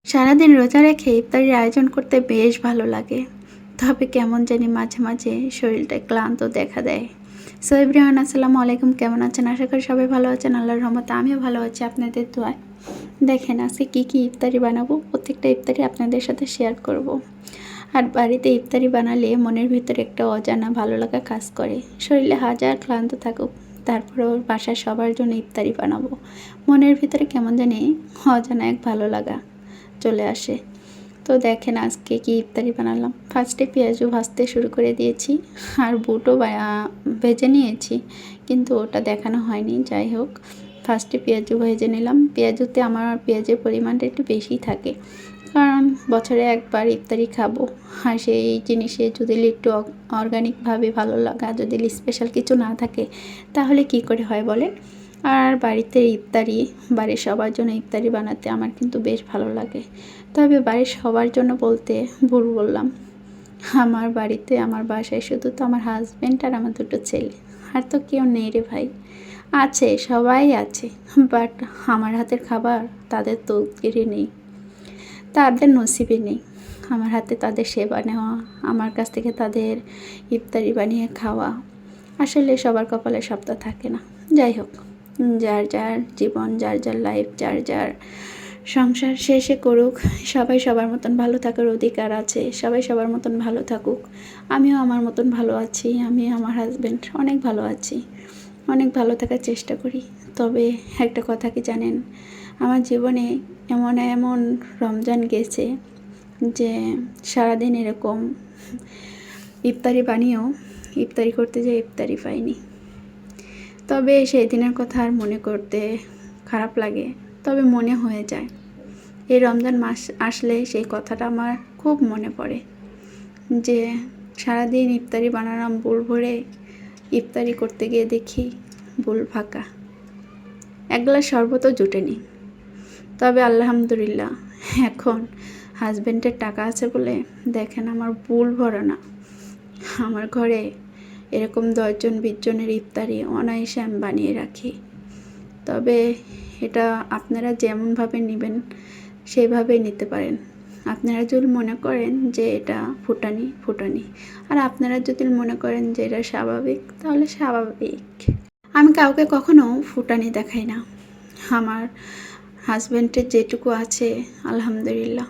সারাদিন রোজা রেখে ইফতারির আয়োজন করতে বেশ ভালো লাগে, তবে কেমন জানি মাঝে মাঝে শরীরটা ক্লান্ত দেখা দেয়। সো এভরিওয়ান, আসসালামু আলাইকুম। কেমন আছেন? আশা করি সবাই ভালো আছেন। আল্লাহর রহমতে আমিও ভালো আছি আপনাদের দোয়ায়। দেখেন আজকে কী ইফতারি বানাবো, প্রত্যেকটা ইফতারি আপনাদের সাথে শেয়ার করব। আর বাড়িতে ইফতারি বানালে মনের ভিতরে একটা অজানা ভালো লাগা কাজ করে। শরীরে হাজার ক্লান্ত থাকুক, তারপরেও বাসার সবার জন্য ইফতারি বানাবো, মনের ভিতরে কেমন জানি অজানা এক ভালো লাগা চলে আসে। তো দেখেন আজকে কি ইফতারি বানালাম। ফার্স্টে পেঁয়াজও ভাজতে শুরু করে দিয়েছি, আর বুটও ভেজে নিয়েছি, কিন্তু ওটা দেখানো হয়নি। যাই হোক, ফার্স্টে পেঁয়াজও ভেজে নিলাম। পেঁয়াজুতে আমার পেঁয়াজের পরিমাণটা একটু বেশি থাকে, কারণ বছরে একবার ইফতারি খাবো, আর সেই জিনিসে যদি একটু অর্গানিকভাবে ভালো লাগা, যদি স্পেশাল কিছু না থাকে তাহলে কি করে হয় বলেন। আর বাড়িতে ইফতারি, বাড়ির সবার জন্য ইফতারি বানাতে আমার কিন্তু বেশ ভালো লাগে। তবে বাড়ির সবার জন্য বলতে ভুল বললাম। আমার বাড়িতে, আমার বাসায় শুধু তো আমার হাজব্যান্ড আর আমার দুটো ছেলে, আর তো কেউ নেই রে ভাই। আছে, সবাই আছে, বাট আমার হাতের খাবার তাদের তকদিরে নেই, তাদের নসিবে নেই আমার হাতে তাদের সেবা নেওয়া, আমার কাছ থেকে তাদের ইফতারি বানিয়ে খাওয়া। আসলে সবার কপালে সবটা থাকে না। যাই হোক, যার যার জীবন, যার যার লাইফ, যার যার সংসার শেষে করুক। সবাই সবার মতন ভালো থাকার অধিকার আছে, সবাই সবার মতন ভালো থাকুক। আমিও আমার মতন ভালো আছি, আমি আমার হাজব্যান্ড অনেক ভালো আছি, অনেক ভালো থাকার চেষ্টা করি। তবে একটা কথা কি জানেন, আমার জীবনে এমন এমন রমজান গেছে যে সারাদিন এরকম ইফতারি বানিয়েও ইফতারি করতে যেয়ে ইফতারি পাইনি। তবে সেই দিনের কথা আর মনে করতে খারাপ লাগে, তবে মনে হয়ে যায়। এই রমজান মাস আসলে সেই কথাটা আমার খুব মনে পড়ে, যে সারাদিন ইফতারি বানালাম বুল ভরে, ইফতারি করতে গিয়ে দেখি বুল ফাঁকা, এক গ্লাস শরবতও জুটেনি। তবে আলহামদুলিল্লাহ, এখন হাজব্যান্ডের টাকা আছে বলে দেখেন আমার বুল ভরা না। আমার ঘরে এরকম 10 জন 20 জনের ইফতারি অনায়াসে আমি বানিয়ে রাখি। তবে এটা আপনারা যেমনভাবে নেবেন সেইভাবেই নিতে পারেন। আপনারা যদি মনে করেন যে এটা ফুটানি, আর আপনারা যদি মনে করেন যে এটা স্বাভাবিক, তাহলে স্বাভাবিক। আমি কাউকে কখনো ফুটানি দেখাই না। আমার হাজব্যান্ডের যেটুকু আছে আলহামদুলিল্লাহ,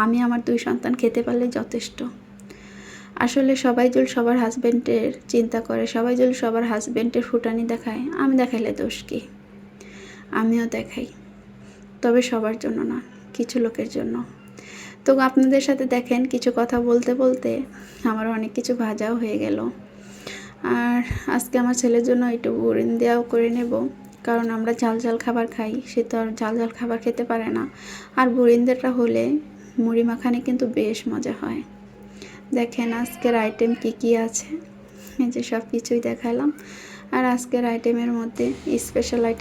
আমি আমার 2 সন্তান খেতে পারলে যথেষ্ট। আসলে সবাই যদি সবার হাজব্যান্ডের চিন্তা করে, সবাই যদি সবার হাজব্যান্ডের ফুটানি দেখায়, আমি দেখাইলে দোষ কি? আমিও দেখাই, তবে সবার জন্য না, কিছু লোকের জন্য। তো আপনাদের সাথে দেখেন কিছু কথা বলতে বলতে আমার অনেক কিছু ভাজাও হয়ে গেল। আর আজকে আমার ছেলের জন্য একটু বুরিন্দিয়াও করে নেব, কারণ আমরা ঝাল ঝাল খাবার খাই, সে তো আর ঝাল ঝাল খাবার খেতে পারে না। আর বুরিন্দাটা হলে মুড়ি মাখানে কিন্তু বেশ মজা হয়। দেখেন আজকের আইটেম কি আছে, এই যে সব কিছুই দেখালাম। আর আজকের আইটেমের মধ্যে স্পেশাল আইটেম